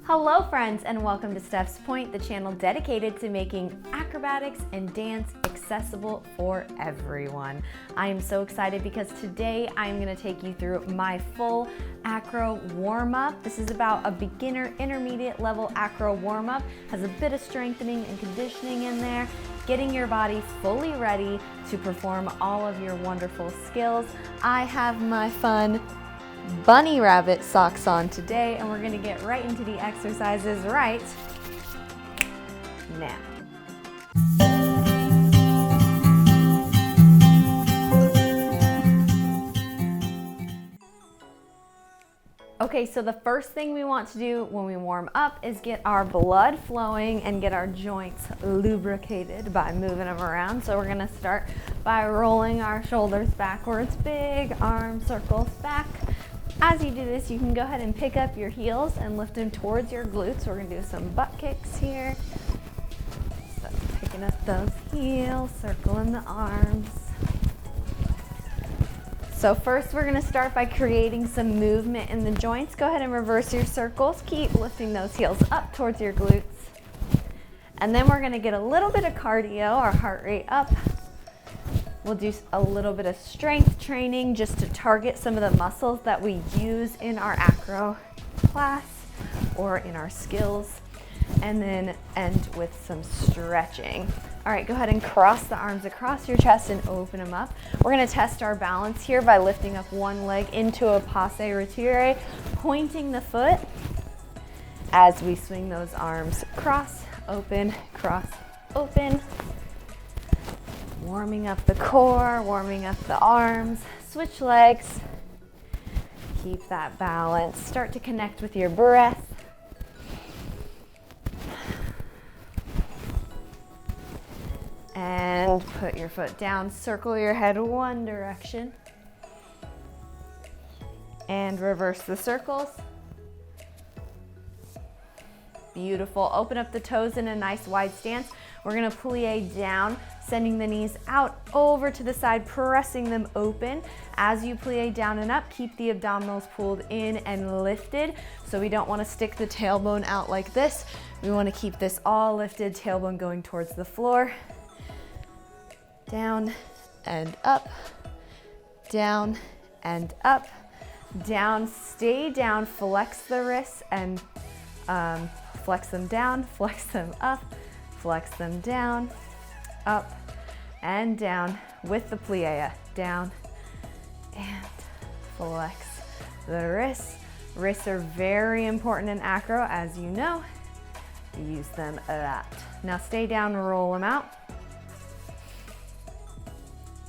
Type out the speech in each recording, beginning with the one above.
Hello friends, and welcome to Steph's Pointe, the channel dedicated to making acrobatics and dance accessible for everyone. I am so excited because today I'm going to take you through my full acro warm-up. This is about a beginner intermediate level acro warm-up. Has a bit of strengthening and conditioning in there, getting your body fully ready to perform all of your wonderful skills. I have my fun bunny rabbit socks on today, and we're going to get right into the exercises right now. Okay, so the first thing we want to do when we warm up is get our blood flowing and get our joints lubricated by moving them around. So we're gonna start by rolling our shoulders backwards, big arm circles back. As you do this, you can go ahead and pick up your heels and lift them towards your glutes. We're gonna do some butt kicks here. So picking up those heels, circling the arms. So first we're gonna start by creating some movement in the joints. Go ahead and reverse your circles. Keep lifting those heels up towards your glutes. And then we're gonna get a little bit of cardio, our heart rate up. We'll do a little bit of strength training just to target some of the muscles that we use in our acro class or in our skills, and then end with some stretching. All right, go ahead and cross the arms across your chest and open them up. We're gonna test our balance here by lifting up one leg into a passe retire, pointing the foot as we swing those arms cross, open, warming up the core, warming up the arms, switch legs, keep that balance, start to connect with your breath. And put your foot down, circle your head one direction, and reverse the circles. Beautiful. Open up the toes in a nice wide stance. We're gonna plie down, sending the knees out over to the side, pressing them open. As you plie down and up, keep the abdominals pulled in and lifted. So we don't wanna stick the tailbone out like this. We wanna keep this all lifted, tailbone going towards the floor. Down and up, down and up, down, stay down, flex the wrists and flex them down, flex them up, flex them down, up and down with the plie, down and flex the wrists. Wrists are very important in acro, as you know. Use them a lot. Now stay down, roll them out.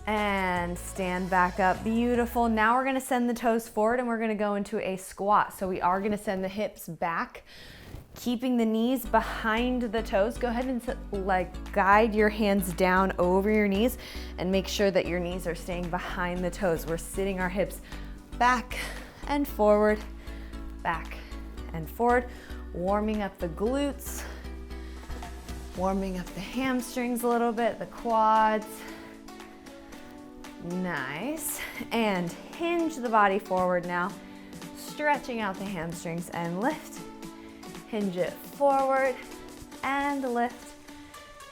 And stand back up, beautiful. Now we're gonna send the toes forward and we're gonna go into a squat. So we are gonna send the hips back, keeping the knees behind the toes. Go ahead and guide your hands down over your knees and make sure that your knees are staying behind the toes. We're sitting our hips back and forward, warming up the glutes, warming up the hamstrings a little bit, the quads. Nice. And hinge the body forward now, stretching out the hamstrings and lift. Hinge it forward and lift.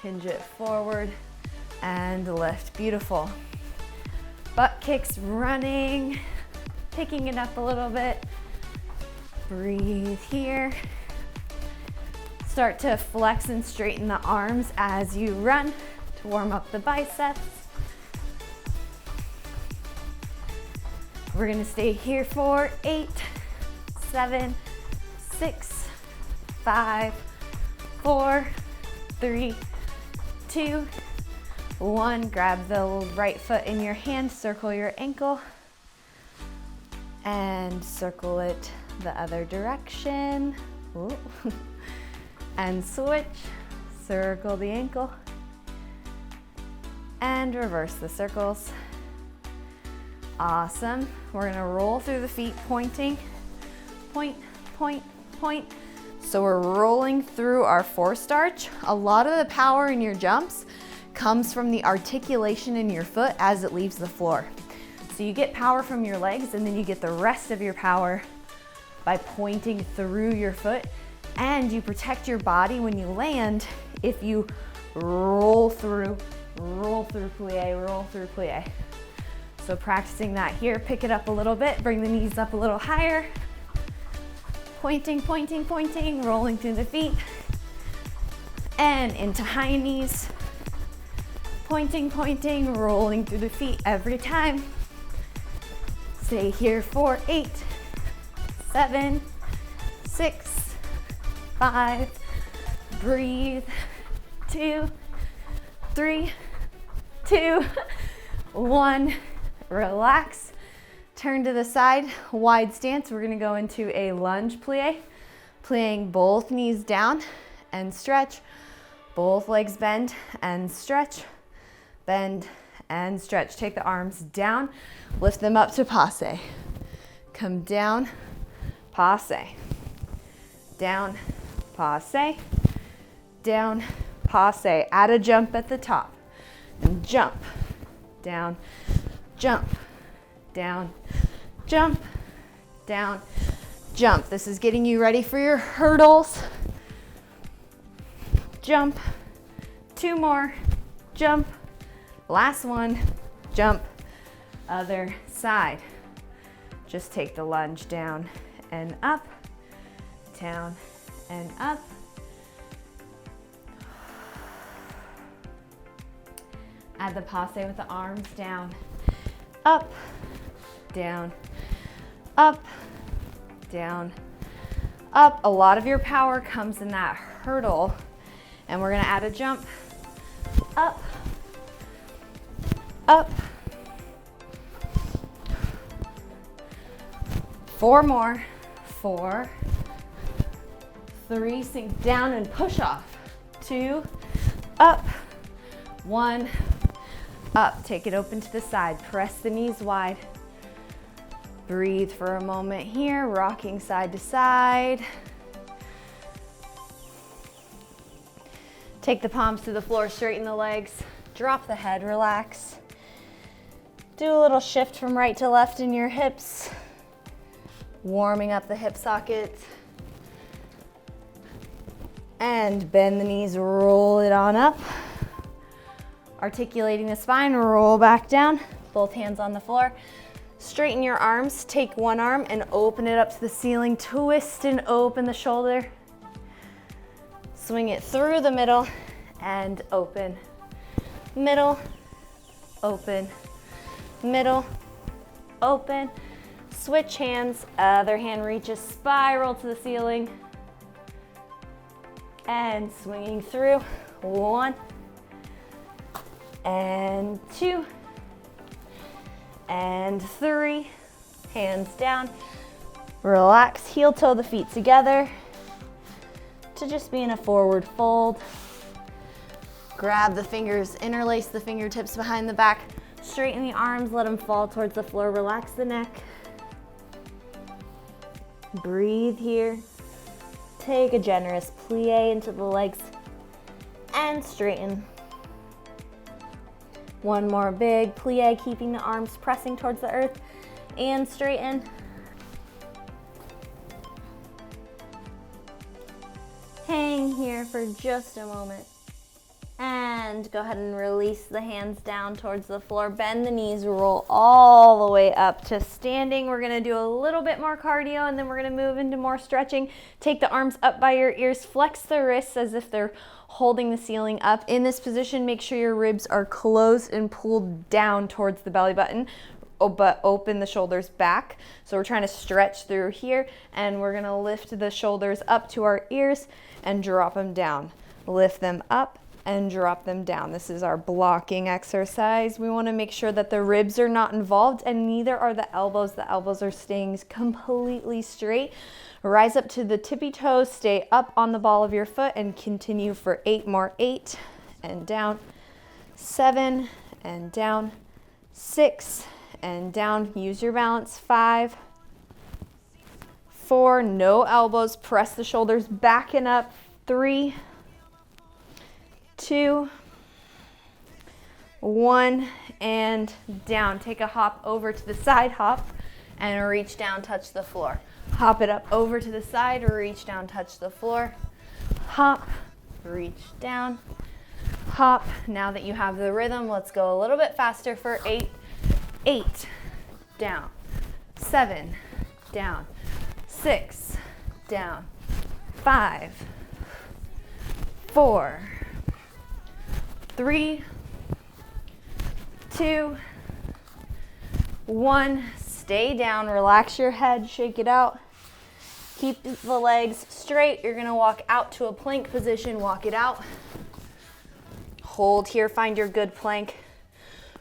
Hinge it forward and lift. Beautiful. Butt kicks running, picking it up a little bit. Breathe here. Start to flex and straighten the arms as you run to warm up the biceps. We're gonna stay here for 8, 7, 6, 5, 4, 3, 2, 1. Grab the right foot in your hand, circle your ankle, and circle it the other direction. Ooh. And switch, circle the ankle, and reverse the circles. Awesome. We're gonna roll through the feet, pointing, point, point, point. So we're rolling through our forced arch. A lot of the power in your jumps comes from the articulation in your foot as it leaves the floor. So you get power from your legs, and then you get the rest of your power by pointing through your foot And you protect your body when you land if you roll through plie, roll through plie. So practicing that here, pick it up a little bit, bring the knees up a little higher. Pointing, pointing, pointing, rolling through the feet. And into high knees. Pointing, pointing, rolling through the feet every time. Stay here for 8, 7, 6, 5, breathe, 2, 3, 2, 1, relax, turn to the side, wide stance. We're gonna go into a lunge plie, plieing both knees down and stretch, both legs bend and stretch, bend and stretch. Take the arms down, lift them up to passe. Come down, passe. Down, passe. Down, passe. Add a jump at the top. And jump, down, jump, down, jump, down, jump. This is getting you ready for your hurdles. Jump, 2 more, jump, last one, jump, other side. Just take the lunge down and up, down and up. Add the passe with the arms down, up, down, up, down, up. A lot of your power comes in that hurdle, and we're gonna add a jump, up, up. 4 more, 4, 3, sink down and push off, 2, up, 1, up. Take it open to the side, press the knees wide. Breathe for a moment here, rocking side to side. Take the palms to the floor, straighten the legs, drop the head, relax. Do a little shift from right to left in your hips, warming up the hip sockets. And bend the knees, roll it on up. Articulating the spine, roll back down, both hands on the floor. Straighten your arms, take one arm and open it up to the ceiling, twist and open the shoulder. Swing it through the middle and open, middle, open, middle, open. Switch hands, other hand reaches, spiral to the ceiling. And swinging through, 1, and 2, and 3. Hands down. Relax, heel toe the feet together to just be in a forward fold. Grab the fingers, interlace the fingertips behind the back. Straighten the arms, let them fall towards the floor. Relax the neck. Breathe here. Take a generous plie into the legs and straighten. One more big plie, keeping the arms pressing towards the earth and straighten. Hang here for just a moment. And go ahead and release the hands down towards the floor. Bend the knees, roll all the way up to standing. We're gonna do a little bit more cardio and then we're gonna move into more stretching. Take the arms up by your ears, flex the wrists as if they're holding the ceiling up. In this position, make sure your ribs are closed and pulled down towards the belly button, but open the shoulders back. So we're trying to stretch through here and we're gonna lift the shoulders up to our ears and drop them down. Lift them up and drop them down. This is our blocking exercise. We want to make sure that the ribs are not involved and neither are the elbows. The elbows are staying completely straight. Rise up to the tippy toes, stay up on the ball of your foot and continue for 8 more. 8 and down, 7 and down, 6 and down. Use your balance. 5, 4, no elbows. Press the shoulders back and up. 3, 2, 1, and down. Take a hop over to the side hop and reach down, touch the floor. Hop it up over to the side, reach down, touch the floor. Hop, reach down, hop. Now that you have the rhythm, let's go a little bit faster for 8. 8, down, 7, down, 6, down, 5, 4, 3, 2, 1. Stay down, relax your head, shake it out. Keep the legs straight. You're gonna walk out to a plank position, walk it out. Hold here, find your good plank.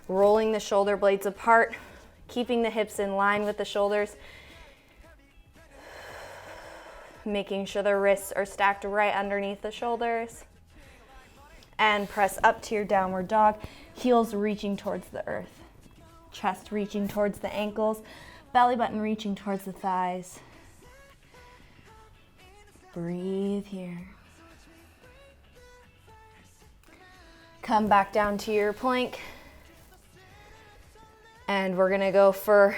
Rolling the shoulder blades apart, keeping the hips in line with the shoulders. Making sure the wrists are stacked right underneath the shoulders. And press up to your downward dog. Heels reaching towards the earth. Chest reaching towards the ankles. Belly button reaching towards the thighs. Breathe here. Come back down to your plank. And we're gonna go for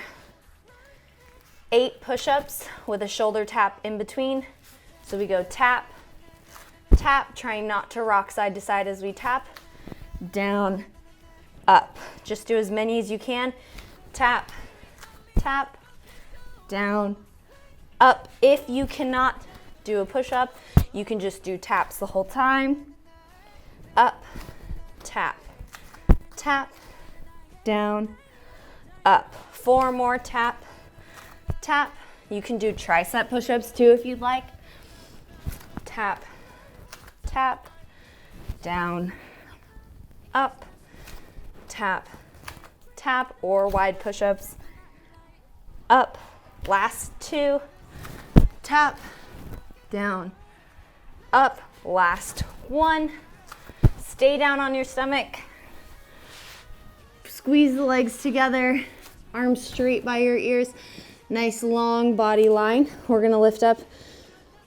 8 push-ups with a shoulder tap in between. So we go tap, tap, trying not to rock side to side as we tap. Down, up. Just do as many as you can. Tap, tap, down, up. If you cannot do a push-up, you can just do taps the whole time. Up, tap, tap, down, up. 4 more, tap, tap. You can do tricep push-ups too if you'd like. Tap, tap, down, up, tap, tap, or wide push-ups. Up. Last 2. Tap, down, up. Last 1. Stay down on your stomach. Squeeze the legs together, arms straight by your ears. Nice long body line. We're gonna lift up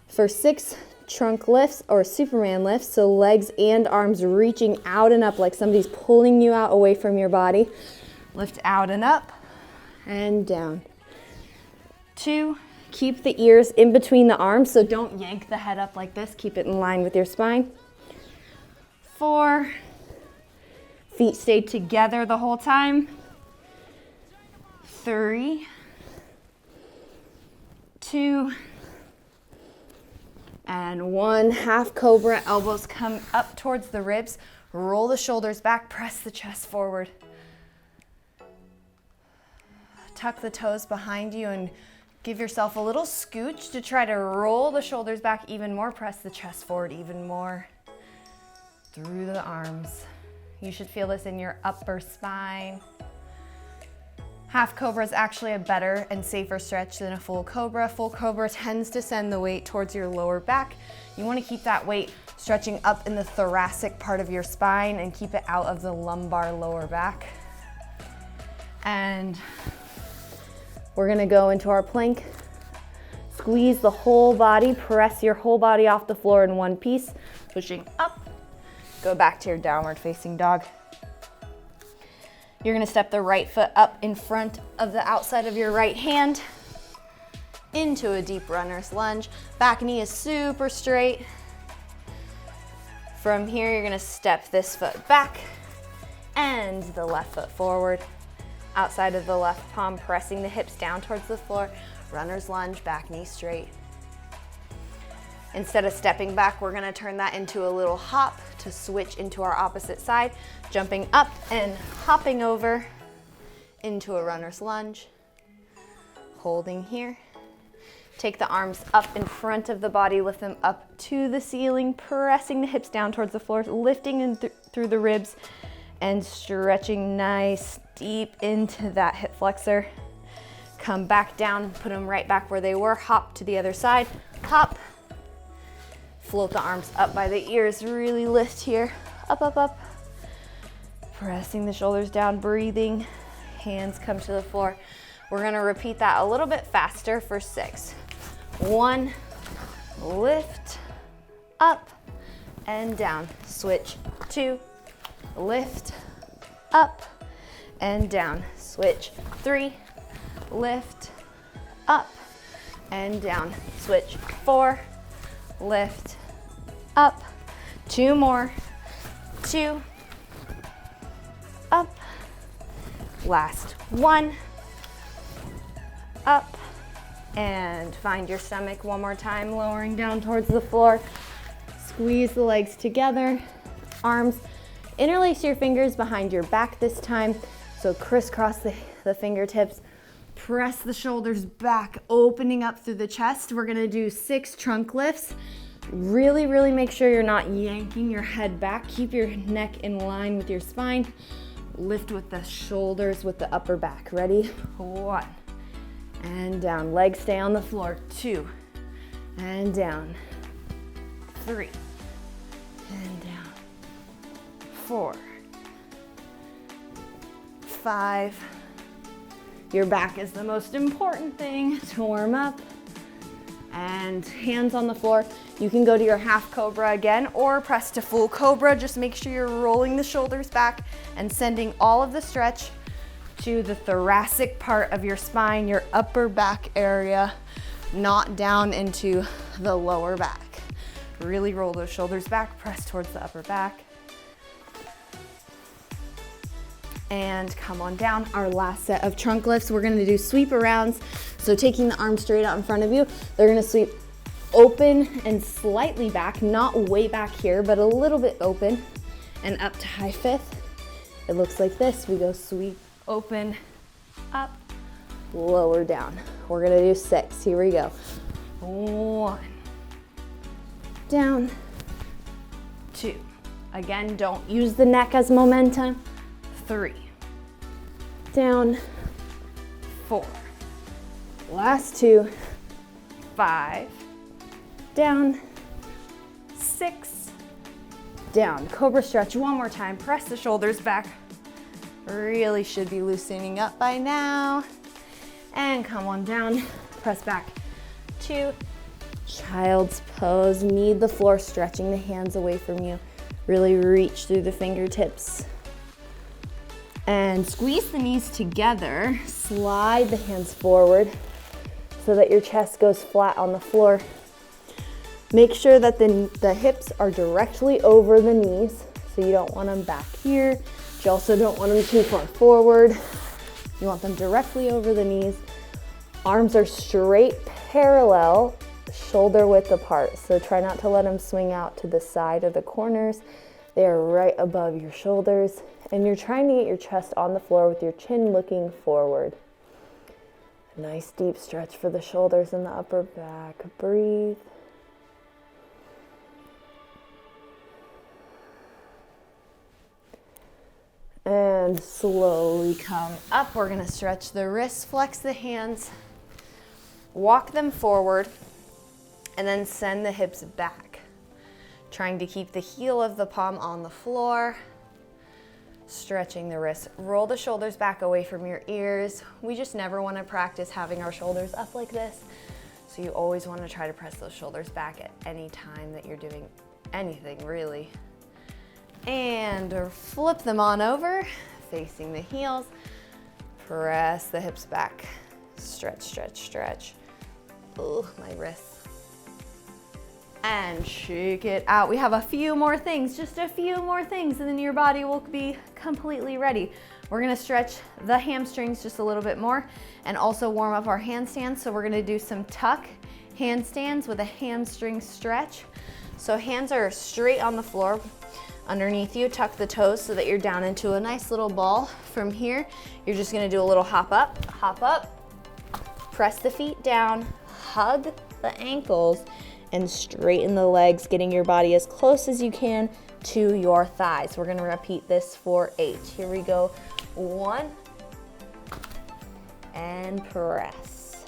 for 6 trunk lifts or Superman lifts. So legs and arms reaching out and up like somebody's pulling you out away from your body. Lift out and up and down. 2, keep the ears in between the arms, so don't yank the head up like this. Keep it in line with your spine. 4, feet stay together the whole time. 3, 2, and 1. Half cobra, elbows come up towards the ribs. Roll the shoulders back, press the chest forward. Tuck the toes behind you and give yourself a little scooch to try to roll the shoulders back even more. Press the chest forward even more. Through the arms. You should feel this in your upper spine. Half cobra is actually a better and safer stretch than a full cobra. Full cobra tends to send the weight towards your lower back. You want to keep that weight stretching up in the thoracic part of your spine and keep it out of the lumbar lower back. And we're gonna go into our plank. Squeeze the whole body, press your whole body off the floor in one piece, pushing up. Go back to your downward facing dog. You're gonna step the right foot up in front of the outside of your right hand into a deep runner's lunge. Back knee is super straight. From here, you're gonna step this foot back and the left foot forward. Outside of the left palm, pressing the hips down towards the floor. Runner's lunge, back knee straight. Instead of stepping back, we're gonna turn that into a little hop to switch into our opposite side, jumping up and hopping over into a runner's lunge. Holding here. Take the arms up in front of the body, lift them up to the ceiling, pressing the hips down towards the floor, lifting in through the ribs and stretching nice deep into that hip flexor. Come back down, put them right back where they were. Hop to the other side, hop. Float the arms up by the ears, really lift here, up, up, up. Pressing the shoulders down, breathing, hands come to the floor. We're gonna repeat that a little bit faster for 6. 1, lift, up, and down. Switch, 2, lift, up, and down. Switch, 3, lift, up, and down. Switch, 4, lift, up, 2 more, 2, up, last 1, up, and find your stomach one more time, lowering down towards the floor. Squeeze the legs together, arms, interlace your fingers behind your back this time. So crisscross the fingertips, press the shoulders back, opening up through the chest. We're gonna do 6 trunk lifts. Really, really make sure you're not yanking your head back. Keep your neck in line with your spine. Lift with the shoulders, with the upper back. Ready? 1, and down. Legs stay on the floor. 2, and down. 3, and down. 4, 5. Your back is the most important thing to warm up. And hands on the floor. You can go to your half cobra again or press to full cobra. Just make sure you're rolling the shoulders back and sending all of the stretch to the thoracic part of your spine, your upper back area, not down into the lower back. Really roll those shoulders back, press towards the upper back. And come on down. Our last set of trunk lifts, we're gonna do sweep arounds. So taking the arms straight out in front of you, they're gonna sweep open and slightly back, not way back here, but a little bit open and up to high fifth. It looks like this. We go sweep, open, up, lower down. We're gonna do 6. Here we go. 1, down, 2. Again, don't use the neck as momentum. 3, down, 4, last 2, 5, down, 6, down. Cobra stretch one more time. Press the shoulders back. Really should be loosening up by now. And come on down. Press back. 2, child's pose. Need the floor, stretching the hands away from you. Really reach through the fingertips. And squeeze the knees together. Slide the hands forward so that your chest goes flat on the floor. Make sure that the hips are directly over the knees, so you don't want them back here. You also don't want them too far forward. You want them directly over the knees. Arms are straight, parallel, shoulder width apart. So try not to let them swing out to the side or the corners. They are right above your shoulders. And you're trying to get your chest on the floor with your chin looking forward. A nice deep stretch for the shoulders and the upper back. Breathe. And slowly come up. We're gonna stretch the wrists, flex the hands, walk them forward, and then send the hips back. Trying to keep the heel of the palm on the floor. Stretching the wrists. Roll the shoulders back away from your ears. We just never want to practice having our shoulders up like this. So you always want to try to press those shoulders back at any time that you're doing anything, really. And flip them on over, facing the heels. Press the hips back. Stretch, stretch, stretch. Oh, my wrists. And shake it out. We have a few more things, just a few more things, and then your body will be completely ready. We're gonna stretch the hamstrings just a little bit more and also warm up our handstands. So we're gonna do some tuck handstands with a hamstring stretch. So hands are straight on the floor underneath you. Tuck the toes so that you're down into a nice little ball. From here, you're just gonna do a little hop up, press the feet down, hug the ankles, and straighten the legs, getting your body as close as you can to your thighs. We're gonna repeat this for 8. Here we go. 1, and press.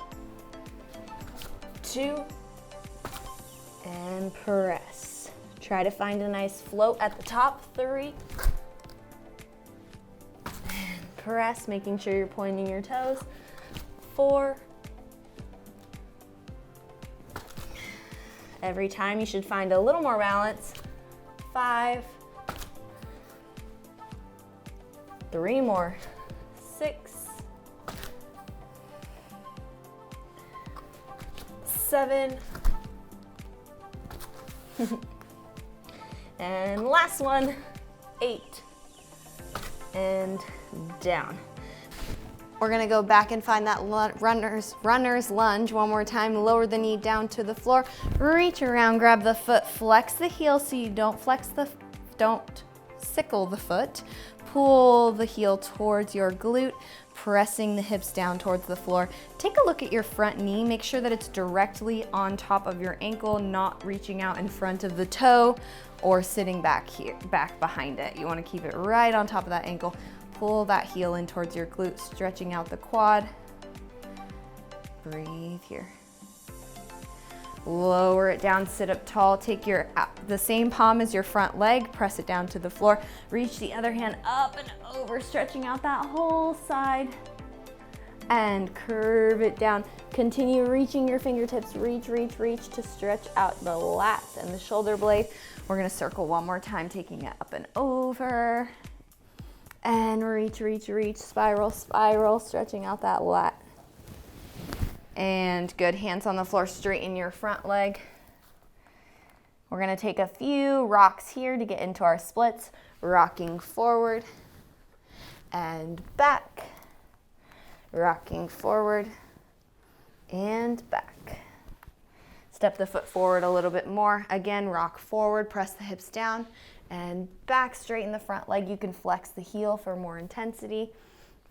2, and press. Try to find a nice float at the top. 3, and press, making sure you're pointing your toes. 4, every time you should find a little more balance. 5, 3 more. 6, 7. And last one, 8. And down. We're gonna go back and find that runner's lunge one more time. Lower the knee down to the floor. Reach around, grab the foot, flex the heel so you don't sickle the foot. Pull the heel towards your glute, pressing the hips down towards the floor. Take a look at your front knee. Make sure that it's directly on top of your ankle, not reaching out in front of the toe or sitting back behind it. You want to keep it right on top of that ankle. Pull that heel in towards your glute, stretching out the quad. Breathe here. Lower it down, sit up tall. Take the same palm as your front leg, press it down to the floor. Reach the other hand up and over, stretching out that whole side. And curve it down. Continue reaching your fingertips. Reach, reach, reach to stretch out the lats and the shoulder blade. We're gonna circle one more time, taking it up and over. And reach, reach, reach, spiral, spiral, stretching out that lat. And good, hands on the floor, straighten your front leg. We're gonna take a few rocks here to get into our splits. Rocking forward and back. Rocking forward and back. Step the foot forward a little bit more. Again, rock forward, press the hips down and back, straighten the front leg. You can flex the heel for more intensity.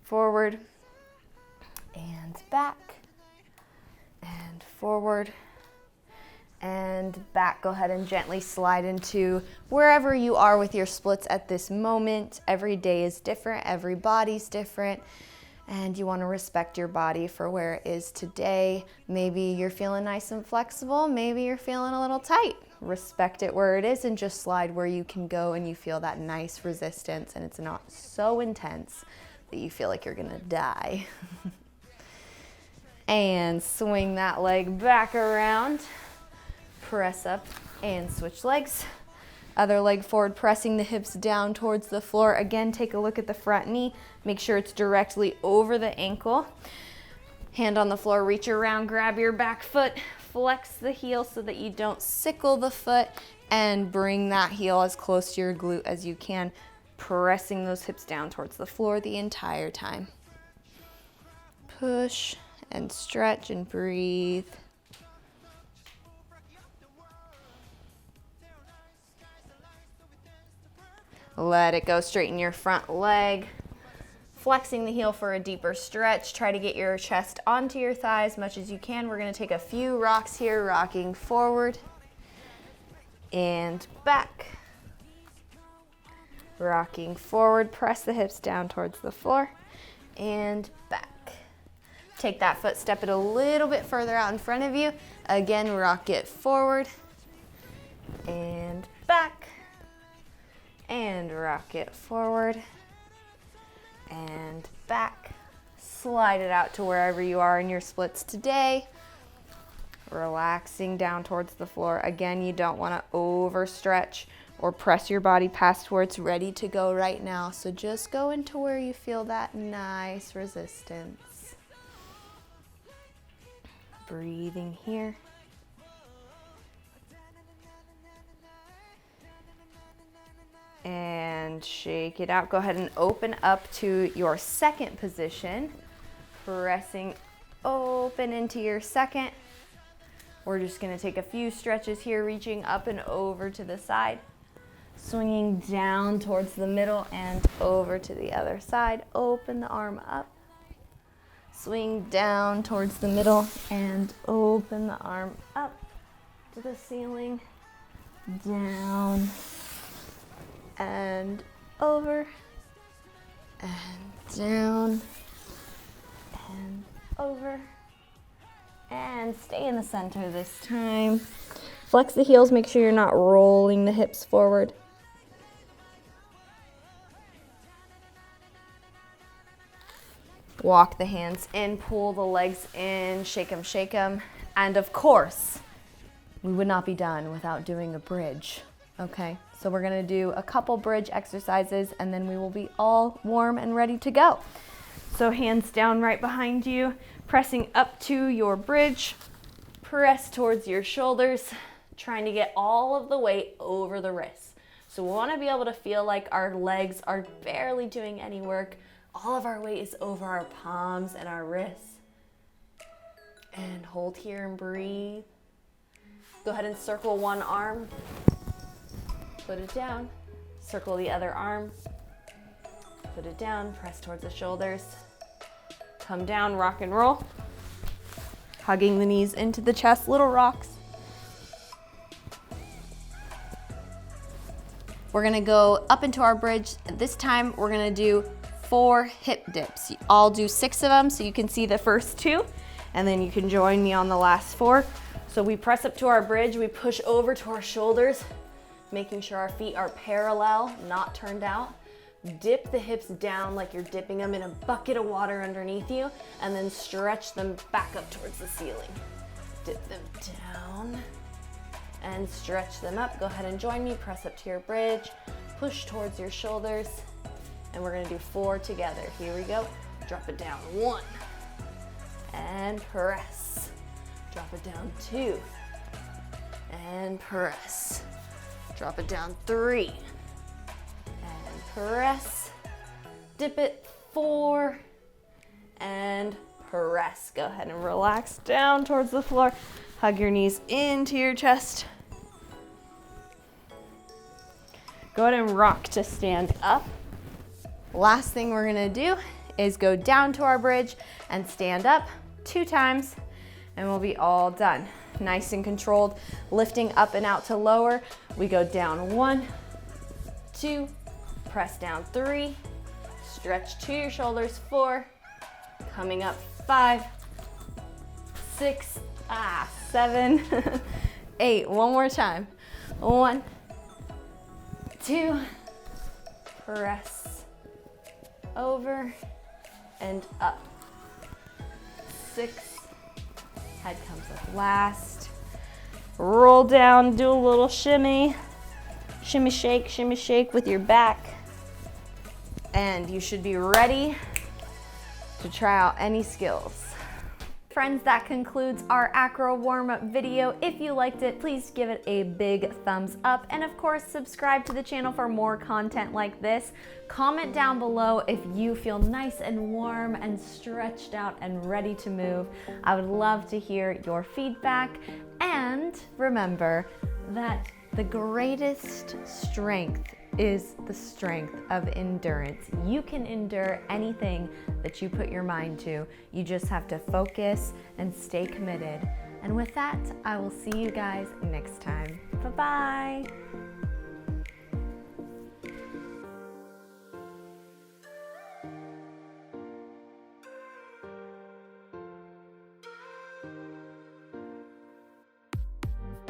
Forward and back and forward and back. Go ahead and gently slide into wherever you are with your splits at this moment. Every day is different, every body's different, and you want to respect your body for where it is today. Maybe you're feeling nice and flexible, maybe you're feeling a little tight. Respect it where it is and just slide where you can go and you feel that nice resistance and it's not so intense that you feel like you're gonna die. And swing that leg back around. Press up and switch legs. Other leg forward, pressing the hips down towards the floor. Again, take a look at the front knee. Make sure it's directly over the ankle. Hand on the floor, reach around, grab your back foot, flex the heel so that you don't sickle the foot, and bring that heel as close to your glute as you can, pressing those hips down towards the floor the entire time. Push and stretch and breathe. Let it go, straighten your front leg. Flexing the heel for a deeper stretch. Try to get your chest onto your thigh as much as you can. We're gonna take a few rocks here, rocking forward and back. Rocking forward, press the hips down towards the floor and back. Take that foot, step it a little bit further out in front of you. Again, rock it forward and back. And rock it forward and back. Slide it out to wherever you are in your splits today. Relaxing down towards the floor. Again, you don't want to overstretch or press your body past where it's ready to go right now. So just go into where you feel that nice resistance. Breathing here. And shake it out. Go ahead and open up to your second position. Pressing open into your second. We're just gonna take a few stretches here, reaching up and over to the side. Swinging down towards the middle and over to the other side. Open the arm up. Swing down towards the middle and open the arm up to the ceiling. Down. And over, and down, and over, and stay in the center this time. Flex the heels, make sure you're not rolling the hips forward. Walk the hands in, pull the legs in, shake them, and of course, we would not be done without doing a bridge, okay? So we're gonna do a couple bridge exercises and then we will be all warm and ready to go. So hands down right behind you, pressing up to your bridge, press towards your shoulders, trying to get all of the weight over the wrists. So we want to be able to feel like our legs are barely doing any work. All of our weight is over our palms and our wrists. And hold here and breathe. Go ahead and circle one arm. Put it down. Circle the other arm. Put it down. Press towards the shoulders. Come down, rock and roll. Hugging the knees into the chest, little rocks. We're gonna go up into our bridge. This time we're gonna do 4 hip dips. I'll do 6 of them so you can see the first 2, and then you can join me on the last 4. So we press up to our bridge, we push over to our shoulders, making sure our feet are parallel, not turned out. Dip the hips down like you're dipping them in a bucket of water underneath you, and then stretch them back up towards the ceiling. Dip them down and stretch them up. Go ahead and join me, press up to your bridge, push towards your shoulders, and we're gonna do 4 together. Here we go. Drop it down, 1, and press. Drop it down, 2, and press. Drop it down, 3, and press. Dip it, 4, and press. Go ahead and relax down towards the floor. Hug your knees into your chest. Go ahead and rock to stand up. Last thing we're gonna do is go down to our bridge and stand up 2 times, and we'll be all done. Nice and controlled, lifting up and out to lower. We go down 1, 2, press down 3, stretch to your shoulders 4, coming up 5, 6, 7, 8. One more time. 1, 2, press over and up. 6, head comes up last. Roll down, do a little shimmy. Shimmy shake with your back. And you should be ready to try out any skills. Friends, that concludes our acro warm-up video. If you liked it, please give it a big thumbs up. And of course, subscribe to the channel for more content like this. Comment down below if you feel nice and warm and stretched out and ready to move. I would love to hear your feedback. And remember that the greatest strength is the strength of endurance. You can endure anything that you put your mind to. You just have to focus and stay committed. And with that, I will see you guys next time. Bye-bye.